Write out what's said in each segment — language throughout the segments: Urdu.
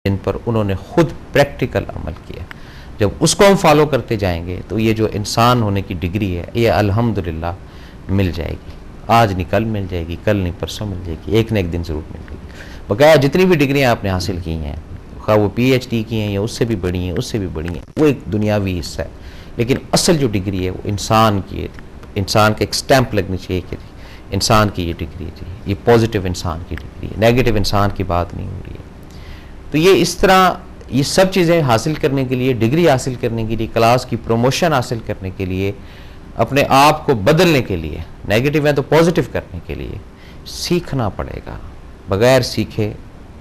جن پر انہوں نے خود پریکٹیکل عمل کیا. جب اس کو ہم فالو کرتے جائیں گے تو یہ جو انسان ہونے کی ڈگری ہے یہ الحمدللہ مل جائے گی. آج نہیں کل مل جائے گی, کل نہیں پرسوں مل جائے گی, ایک نہ ایک دن ضرور مل جائے گی. بقایا جتنی بھی ڈگریاں آپ نے حاصل کی ہیں, خواہ وہ پی ایچ ڈی کی ہیں یا اس سے بھی بڑی ہیں, اس سے بھی بڑی ہیں, وہ ایک دنیاوی حصہ ہے. لیکن اصل جو ڈگری ہے وہ انسان کی ہے. انسان کا ایک سٹیمپ لگنی چاہیے کہ انسان کی یہ ڈگری ہے, یہ پازیٹیو انسان کی ڈگری ہے, نیگیٹو انسان کی بات نہیں ہو رہی ہے. تو یہ اس طرح یہ سب چیزیں حاصل کرنے کے لیے, ڈگری حاصل کرنے کے لیے, کلاس کی پروموشن حاصل کرنے کے لیے, اپنے آپ کو بدلنے کے لیے, نیگیٹو ہے تو پازیٹیو کرنے کے لیے سیکھنا پڑے گا. بغیر سیکھے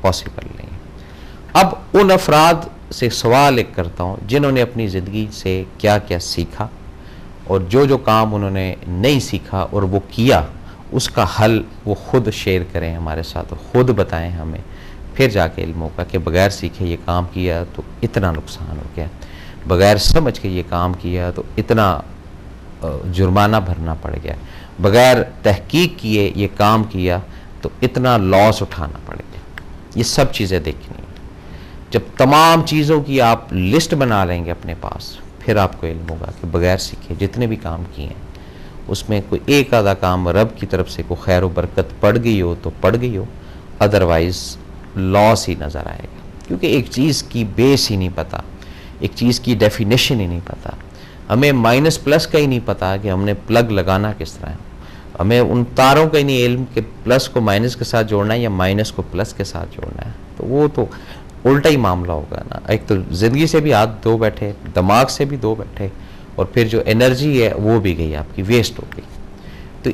پاسبل نہیں. اب ان افراد سے سوال ایک کرتا ہوں جنہوں نے اپنی زندگی سے کیا کیا سیکھا, اور جو کام انہوں نے نہیں سیکھا اور وہ کیا, اس کا حل وہ خود شیئر کریں ہمارے ساتھ, خود بتائیں ہمیں, پھر جا کے علم ہوگا کہ بغیر سیکھے یہ کام کیا تو اتنا نقصان ہو گیا, بغیر سمجھ کے یہ کام کیا تو اتنا جرمانہ بھرنا پڑ گیا, بغیر تحقیق کیے یہ کام کیا تو اتنا لاس اٹھانا پڑ گیا. یہ سب چیزیں دیکھنی ہیں. جب تمام چیزوں کی آپ لسٹ بنا لیں گے اپنے پاس, پھر آپ کو علم ہوگا کہ بغیر سیکھے جتنے بھی کام کیے ہیں اس میں کوئی ایک آدھا کام رب کی طرف سے کوئی خیر و برکت پڑ گئی ہو تو پڑ گئی ہو, ادروائز لاس ہی نظر آئے گا. کیونکہ ایک چیز کی بیس ہی نہیں پتا, ایک چیز کی ڈیفینیشن ہی نہیں پتا. ہمیں مائنس پلس کا ہی نہیں پتا کہ ہم نے پلگ لگانا کس طرح ہے. ہمیں ان تاروں کا ہی نہیں علم کہ پلس کو مائنس کے ساتھ جوڑنا ہے یا مائنس کو پلس کے ساتھ جوڑنا ہے. تو وہ تو الٹا ہی معاملہ ہوگا نا. ایک تو زندگی سے بھی ہاتھ دو بیٹھے, دماغ سے بھی دو بیٹھے, اور پھر جو انرجی ہے وہ بھی گئی آپ کی, ویسٹ ہو گئی. تو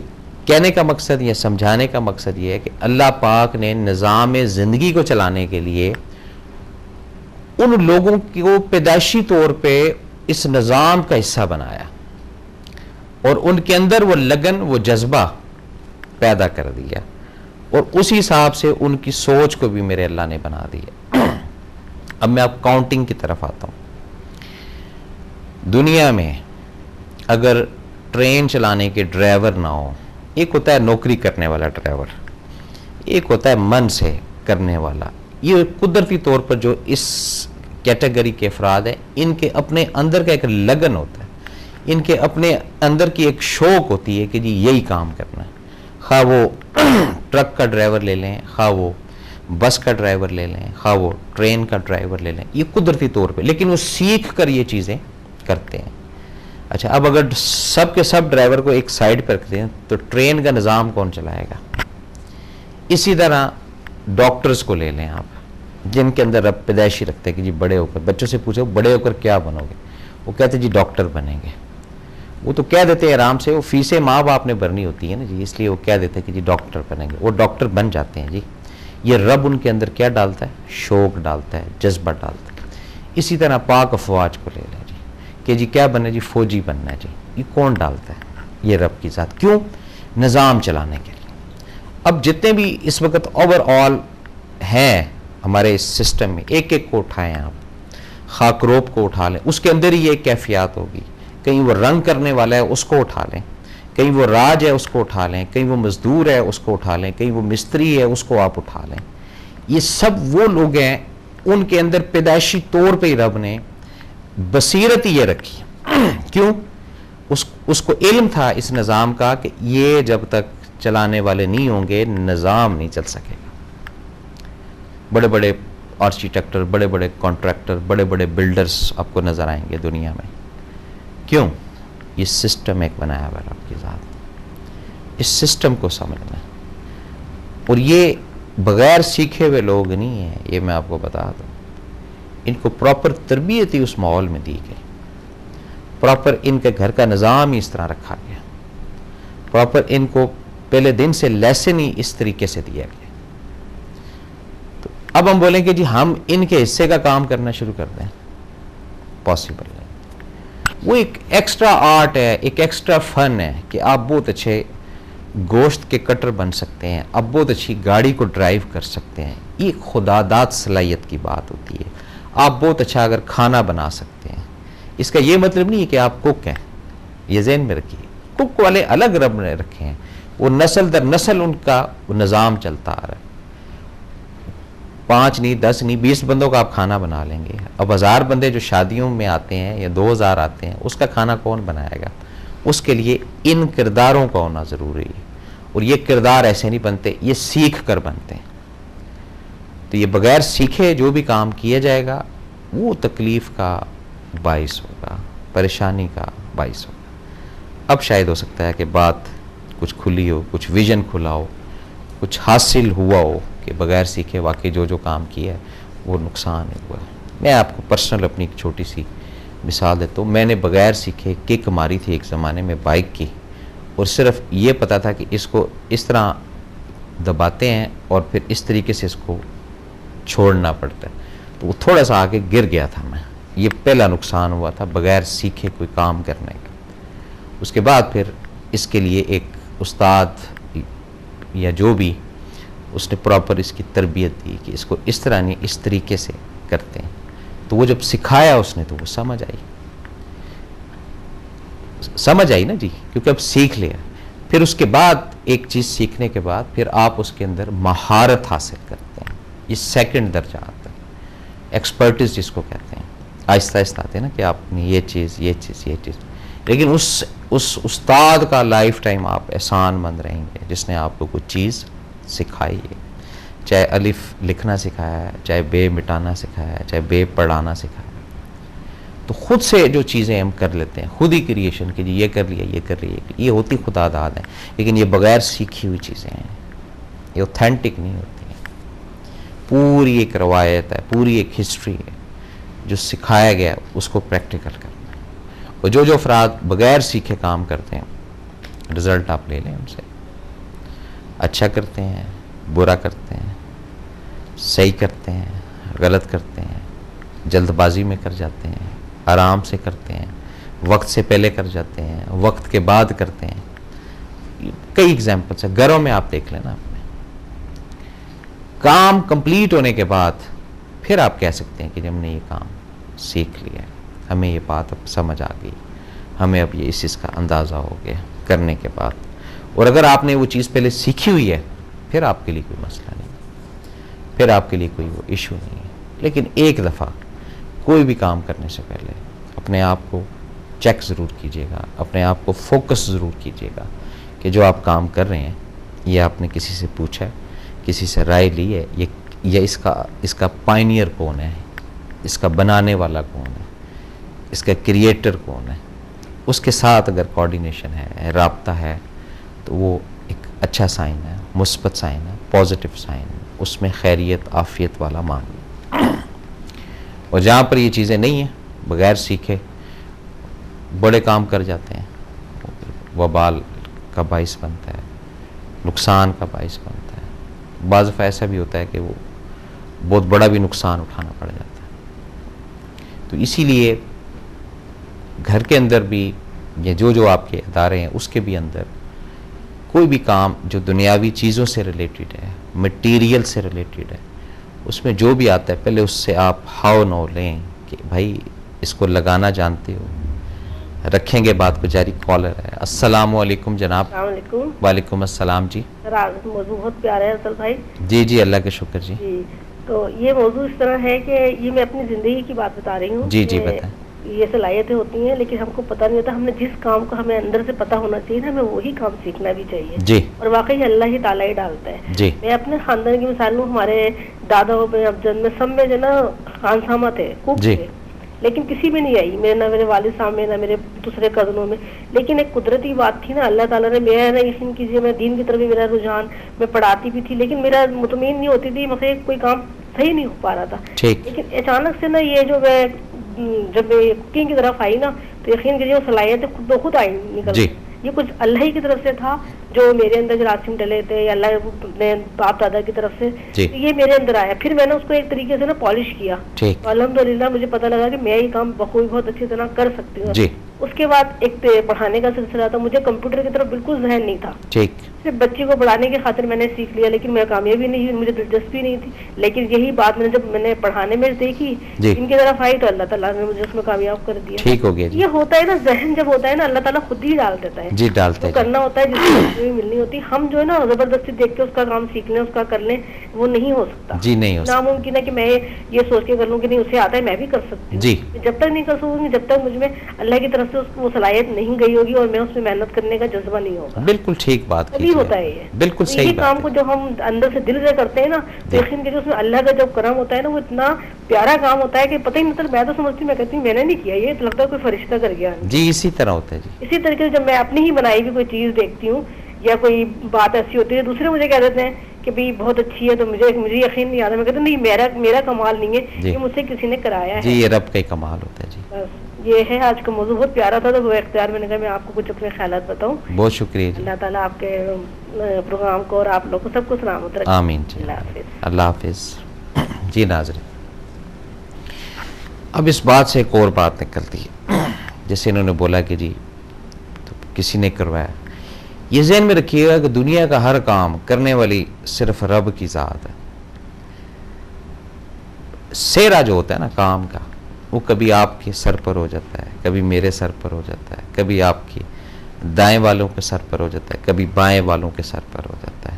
کہنے کا مقصد یا سمجھانے کا مقصد یہ ہے کہ اللہ پاک نے نظام زندگی کو چلانے کے لیے ان لوگوں کو پیدائشی طور پہ اس نظام کا حصہ بنایا, اور ان کے اندر وہ لگن, وہ جذبہ پیدا کر دیا, اور اسی حساب سے ان کی سوچ کو بھی میرے اللہ نے بنا دیا. اب میں آپ کاؤنٹنگ کی طرف آتا ہوں. دنیا میں اگر ٹرین چلانے کے ڈرائیور نہ ہو, ایک ہوتا ہے نوکری کرنے والا ڈرائیور, ایک ہوتا ہے من سے کرنے والا. یہ قدرتی طور پر جو اس کیٹیگری کے افراد ہیں, ان کے اپنے اندر کا ایک لگن ہوتا ہے, ان کے اپنے اندر کی ایک شوق ہوتی ہے کہ جی یہی کام کرنا ہے. خواہ وہ ٹرک کا ڈرائیور لے لیں, خواہ وہ بس کا ڈرائیور لے لیں, خواہ وہ ٹرین کا ڈرائیور لے لیں, یہ قدرتی طور پہ, لیکن وہ سیکھ کر یہ چیزیں کرتے ہیں. اچھا, اب اگر سب کے سب ڈرائیور کو ایک سائڈ پہ رکھتے ہیں تو ٹرین کا نظام کون چلائے گا؟ اسی طرح ڈاکٹرز کو لے لیں آپ, جن کے اندر اب پیدائشی رکھتے ہیں کہ جی بڑے ہو کر, بچوں سے پوچھو بڑے ہو کر کیا بنو گے, وہ کہتے ہیں جی ڈاکٹر بنیں گے. وہ تو کہہ دیتے ہیں آرام سے, وہ فیسیں ماں باپ نے بھرنی ہوتی ہے نا جی, اس لیے وہ کہہ دیتے ہیں کہ جی ڈاکٹر بنیں گے. وہ ڈاکٹر بن جاتے ہیں جی. یہ رب ان کے اندر کیا ڈالتا ہے؟ شوق ڈالتا ہے, جذبہ ڈالتا ہے. اسی طرح پاک افواج کو لے لیں جی, کہ جی کیا بننا ہے جی, فوجی بننا ہے جی. یہ کون ڈالتا ہے؟ یہ رب کی ذات. کیوں؟ نظام چلانے کے لیے. اب جتنے بھی اس وقت اوور آل ہیں ہمارے اس سسٹم میں, ایک ایک کو اٹھائیں آپ, خاکروب کو اٹھا لیں, اس کے اندر ہی یہ کیفیات ہوگی. کہیں وہ رنگ کرنے والا ہے اس کو اٹھا لیں, کہیں وہ راج ہے اس کو اٹھا لیں, کہیں وہ مزدور ہے اس کو اٹھا لیں, کہیں وہ مستری ہے اس کو آپ اٹھا لیں. یہ سب وہ لوگ ہیں, ان کے اندر پیدائشی طور پہ ہی رب نے بصیرت یہ رکھی. کیوں؟ اس کو علم تھا اس نظام کا کہ یہ جب تک چلانے والے نہیں ہوں گے نظام نہیں چل سکے گا. بڑے بڑے آرکیٹیکٹر, بڑے بڑے کانٹریکٹر, بڑے بڑے بلڈرز آپ کو نظر آئیں گے دنیا میں. کیوں؟ یہ سسٹم ایک بنایا ہوا ہے رب کی ذات. اس سسٹم کو سمجھنا, اور یہ بغیر سیکھے ہوئے لوگ نہیں ہیں, یہ میں آپ کو بتا دوں. ان کو پراپر تربیت ہی اس ماحول میں دی گئی, پراپر ان کے گھر کا نظام ہی اس طرح رکھا گیا, پراپر ان کو پہلے دن سے لیسن ہی اس طریقے سے دیا گیا. تو اب ہم بولیں کہ جی ہم ان کے حصے کا کام کرنا شروع کر دیں, پاسبل نہیں. وہ ایک ایکسٹرا آرٹ ہے, ایک ایکسٹرا فن ہے کہ آپ بہت اچھے گوشت کے کٹر بن سکتے ہیں, آپ بہت اچھی گاڑی کو ڈرائیو کر سکتے ہیں. یہ خدا داد صلاحیت کی بات ہوتی ہے. آپ بہت اچھا اگر کھانا بنا سکتے ہیں, اس کا یہ مطلب نہیں ہے کہ آپ کک ہیں, یہ ذہن میں رکھیے. کک والے الگ رب نے رکھے ہیں, وہ نسل در نسل ان کا نظام چلتا آ رہا ہے. 5 نہیں 10 نہیں 20 بندوں کا آپ کھانا بنا لیں گے. اب 1000 بندے جو شادیوں میں آتے ہیں یا 2000 آتے ہیں, اس کا کھانا کون بنائے گا؟ اس کے لیے ان کرداروں کا ہونا ضروری ہے. اور یہ کردار ایسے نہیں بنتے, یہ سیکھ کر بنتے ہیں. تو یہ بغیر سیکھے جو بھی کام کیا جائے گا وہ تکلیف کا باعث ہوگا, پریشانی کا باعث ہوگا. اب شاید ہو سکتا ہے کہ بات کچھ کھلی ہو, کچھ ویژن کھلا ہو, کچھ حاصل ہوا ہو کہ بغیر سیکھے واقعی جو کام کیا ہے وہ نقصان ہوا ہے. میں آپ کو پرسنل اپنی ایک چھوٹی سی مثال دیتا ہوں. میں نے بغیر سیکھے کک ماری تھی ایک زمانے میں بائک کی, اور صرف یہ پتا تھا کہ اس کو اس طرح دباتے ہیں اور پھر اس طریقے سے اس کو چھوڑنا پڑتا ہے. تو وہ تھوڑا سا آگے گر گیا تھا میں. یہ پہلا نقصان ہوا تھا بغیر سیکھے کوئی کام کرنے کا. اس کے بعد پھر اس کے لیے ایک استاد یا جو بھی, اس نے پراپر اس کی تربیت دی کہ اس کو اس طرح نہیں اس طریقے سے کرتے ہیں. تو وہ جب سکھایا اس نے تو وہ سمجھ آئی نا جی, کیونکہ اب سیکھ لیا. پھر اس کے بعد ایک چیز سیکھنے کے بعد پھر آپ اس کے اندر مہارت حاصل کرتے ہیں. یہ سیکنڈ درجہ آتا ہے, ایکسپرٹیز جس کو کہتے ہیں. آہستہ آہستہ آتے ہیں نا کہ آپ نے یہ چیز. لیکن اس استاد کا لائف ٹائم آپ احسان مند رہیں گے جس نے آپ کو کچھ چیز سکھائی ہے. چاہے الف لکھنا سکھایا ہے, چاہے بے مٹانا سکھایا ہے, چاہے بے پڑھانا سکھایا ہے. تو خود سے جو چیزیں ہم کر لیتے ہیں, خود ہی کریشن کی, جی یہ کر لیا, یہ ہوتی خدا داد ہیں. لیکن یہ بغیر سیکھی ہوئی چیزیں ہیں, یہ اوتھینٹک نہیں ہوتی ہیں. پوری ایک روایت ہے, پوری ایک ہسٹری ہے, جو سکھایا گیا اس کو پریکٹیکل کرنا ہے. اور جو افراد بغیر سیکھے کام کرتے ہیں, رزلٹ آپ لے لیں ان سے. اچھا کرتے ہیں, برا کرتے ہیں, صحیح کرتے ہیں, غلط کرتے ہیں, جلد بازی میں کر جاتے ہیں, آرام سے کرتے ہیں, وقت سے پہلے کر جاتے ہیں, وقت کے بعد کرتے ہیں. کئی ایگزامپلس ہیں, گھروں میں آپ دیکھ لینا. اپنے کام کمپلیٹ ہونے کے بعد پھر آپ کہہ سکتے ہیں کہ ہم نے یہ کام سیکھ لیا, ہمیں یہ بات اب سمجھ آ گئی, ہمیں اب یہ اس کا اندازہ ہو گیا کرنے کے بعد. اور اگر آپ نے وہ چیز پہلے سیکھی ہوئی ہے پھر آپ کے لیے کوئی مسئلہ نہیں, پھر آپ کے لیے کوئی وہ ایشو نہیں ہے. لیکن ایک دفعہ کوئی بھی کام کرنے سے پہلے اپنے آپ کو چیک ضرور کیجیے گا, اپنے آپ کو فوکس ضرور کیجیے گا کہ جو آپ کام کر رہے ہیں یہ آپ نے کسی سے پوچھا ہے, کسی سے رائے لی ہے, یہ اس کا پائنیئر کون ہے, اس کا بنانے والا کون ہے, اس کا کریٹر کون ہے. اس کے ساتھ اگر کوارڈینیشن ہے, رابطہ ہے, تو وہ ایک اچھا سائن ہے, مثبت سائن ہے, پازیٹیو سائن ہے. اس میں خیریت عافیت والا مان. اور جہاں پر یہ چیزیں نہیں ہیں, بغیر سیکھے بڑے کام کر جاتے ہیں, وبال کا باعث بنتا ہے, نقصان کا باعث بنتا ہے. بعض دفعہ ایسا بھی ہوتا ہے کہ وہ بہت بڑا بھی نقصان اٹھانا پڑ جاتا ہے. تو اسی لیے گھر کے اندر بھی یا جو آپ کے ادارے ہیں اس کے بھی اندر کوئی بھی کام جو دنیاوی چیزوں سے ریلیٹڈ ہے, مٹیریل سے ریلیٹڈ ہے, اس میں جو بھی آتا ہے پہلے اس سے آپ ہاؤ نو لیں کہ بھائی اس کو لگانا جانتے ہو. رکھیں گے بات کو جاری. کالر ہے. السلام علیکم جناب. السلام علیکم. وعلیکم السلام جی. سر آج موضوع بہت پیارا ہے اصل بھائی. جی اللہ کا شکر جی. تو یہ موضوع اس طرح ہے کہ یہ میں اپنی زندگی کی بات بتا رہی ہوں. جی بتائیں. یہ صلاحیتیں ہوتی ہیں لیکن ہم کو پتہ نہیں ہوتا. ہم نے جس کام کو ہمیں اندر سے پتہ ہونا چاہیے نا, ہمیں وہی کام سیکھنا بھی چاہیے. جی. اور واقعی اللہ ہی تعالیٰ ہی ڈالتا ہے. جی. میں اپنے خاندان کی مثال لوں. ہمارے دادا میں ابجد میں سب میں جو نا خانسامہ تھے, خوب تھے, لیکن کسی میں نہیں آئی. نہ میرے والد صاحب میں, نہ میرے دوسرے کزنوں میں. لیکن ایک قدرتی بات تھی نا, اللہ تعالیٰ نے میرا اسم کیجیے, میں دین کی طرف بھی میرا رجحان, میں پڑھاتی بھی تھی, لیکن میرا مطمئن نہیں ہوتی تھی, مجھے کوئی کام صحیح نہیں ہو پا رہا تھا. لیکن اچانک سے نا یہ جو میں جب میں کوکنگ کی طرف آئی نا, تو یقین کیجیے وہ صلاحیتیں خود بخود آئی نکل. یہ کچھ اللہ ہی کی طرف سے تھا جو میرے اندر جراثیم ڈلے تھے, یا اللہ نے باپ دادا کی طرف سے یہ میرے اندر آیا. پھر میں نے اس کو ایک طریقے سے نا پالش کیا. الحمدللہ مجھے پتہ لگا کہ میں یہ کام بخوبی بہت اچھی طرح کر سکتی ہوں. اس کے بعد ایک پڑھانے کا سلسلہ تھا. مجھے کمپیوٹر کی طرف بالکل ذہن نہیں تھا, ٹھیک, صرف بچی کو پڑھانے کی خاطر میں نے سیکھ لیا, لیکن میں کامیابی نہیں ہوئی, مجھے دلچسپی نہیں تھی. لیکن یہی بات میں نے جب میں نے پڑھانے میں دیکھی, ان کی طرف آئی, تو اللہ تعالیٰ نے مجھے اس میں کامیاب کر دیا. ٹھیک ہو گیا. یہ ہوتا ہے نا, ذہن جب ہوتا ہے نا, اللہ تعالیٰ خود ہی ڈال دیتا ہے. جی, ڈالتے ہیں. کرنا ہوتا ہے جس کو ملنی ہوتی. ہم جو ہے نا زبردستی دیکھ کے اس کا کام سیکھ لیں, اس کا کر لیں, وہ نہیں ہو سکتا. جی, نہیں ہو سکتا. ناممکن ہے کہ میں یہ سوچ کے کر لوں کہ نہیں اسے آتا ہے میں بھی کر سکتی ہوں. جی, جب تک نہیں کر سکوں گی, جب تک مجھ میں اللہ کی طرف سے وہ صلاحیت نہیں گئی ہوگی اور میں اس میں محنت کرنے کا جذبہ نہیں ہوگا. بالکل ٹھیک بات ابھی ہوتا ہے یہ, بالکل صحیح بات. کام کو جو ہم اندر سے دل سے کرتے ہیں نا, تو یقین کہ جو اس میں اللہ کا جب کرم ہوتا ہے نا, وہ اتنا پیارا کام ہوتا ہے کہ پتہ ہی نہیں چلتا. میں تو سمجھتی ہوں, میں کہتی ہوں میں نے نہیں کیا, یہ تو لگتا ہے کوئی فرشتہ کر گیا. جی, اسی طرح ہوتا ہے. جی, اسی طریقے سے جب میں اپنی ہی بنائی ہوئی کوئی چیز دیکھتی ہوں یا کوئی بات ایسی ہوتی ہے, دوسرے مجھے کہہ دیتے ہیں کہ بھئی بہت اچھی ہے, تو مجھے یقین نہیں آتا. میں کہتی ہوں نہیں, میرا کمال نہیں ہے, یہ مجھ سے کسی نے کرایا ہے. جی, یہ رب کا ہی کمال ہوتا ہے. جی, بس یہ ہے. آج کا موضوع بہت پیارا تھا, تو وہ اختیار میں نے کہا میں آپ کو کچھ اپنے خیالات بتاؤں. بہت شکریہ. جی, اللہ تعالیٰ آپ کے پروگرام کو اور آپ لوگ کو سب کو سلامت رکھے. آمین. جی, اللہ حافظ. اللہ حافظ. جی ناظرین, اب اس بات سے ایک اور بات نکلتی ہے, جیسے انہوں نے بولا کہ جی تو کسی نے کروایا. یہ ذہن میں رکھیے گا کہ دنیا کا ہر کام کرنے والی صرف رب کی ذات ہے. سیرا جو ہوتا ہے نا کام کا, وہ کبھی آپ کے سر پر ہو جاتا ہے, کبھی میرے سر پر ہو جاتا ہے, کبھی آپ کے دائیں والوں کے سر پر ہو جاتا ہے, کبھی بائیں والوں کے سر پر ہو جاتا ہے.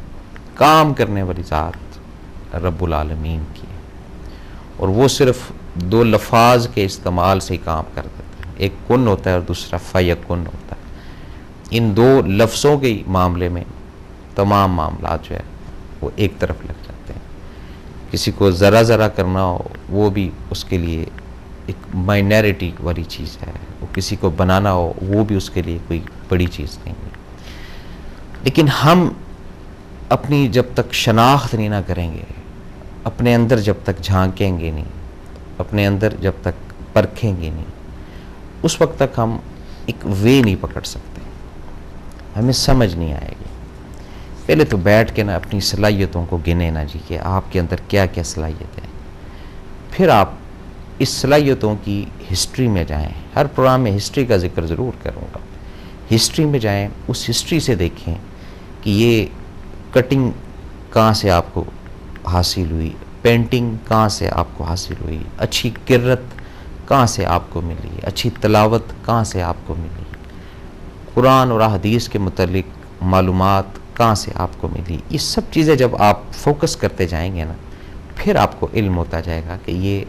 کام کرنے والی ذات رب العالمین کی ہے, اور وہ صرف دو لفاظ کے استعمال سے ہی کام کر دیتا ہے. ایک کن ہوتا ہے اور دوسرا فیکن ہوتا ہے. ان دو لفظوں کے معاملے میں تمام معاملات جو ہے وہ ایک طرف لگ جاتے ہیں. کسی کو ذرا ذرا کرنا ہو, وہ بھی اس کے لیے ایک مائنرٹی والی چیز ہے. وہ کسی کو بنانا ہو, وہ بھی اس کے لیے کوئی بڑی چیز نہیں ہے. لیکن ہم اپنی جب تک شناخت نہیں نہ کریں گے, اپنے اندر جب تک جھانکیں گے نہیں, اپنے اندر جب تک پرکھیں گے نہیں, اس وقت تک ہم ایک وے نہیں پکڑ سکتے, ہمیں سمجھ نہیں آئے گی. پہلے تو بیٹھ کے نا اپنی صلاحیتوں کو گنے نا جی, کہ آپ کے اندر کیا کیا صلاحیت ہے. پھر آپ اس صلاحیتوں کی ہسٹری میں جائیں. ہر پروگرام میں ہسٹری کا ذکر ضرور کروں گا. ہسٹری میں جائیں, اس ہسٹری سے دیکھیں کہ یہ کٹنگ کہاں سے آپ کو حاصل ہوئی, پینٹنگ کہاں سے آپ کو حاصل ہوئی, اچھی قرت کہاں سے آپ کو ملی, اچھی تلاوت کہاں سے آپ کو ملی, قرآن اور حدیث کے متعلق معلومات کہاں سے آپ کو ملی. یہ سب چیزیں جب آپ فوکس کرتے جائیں گے نا, پھر آپ کو علم ہوتا جائے گا کہ یہ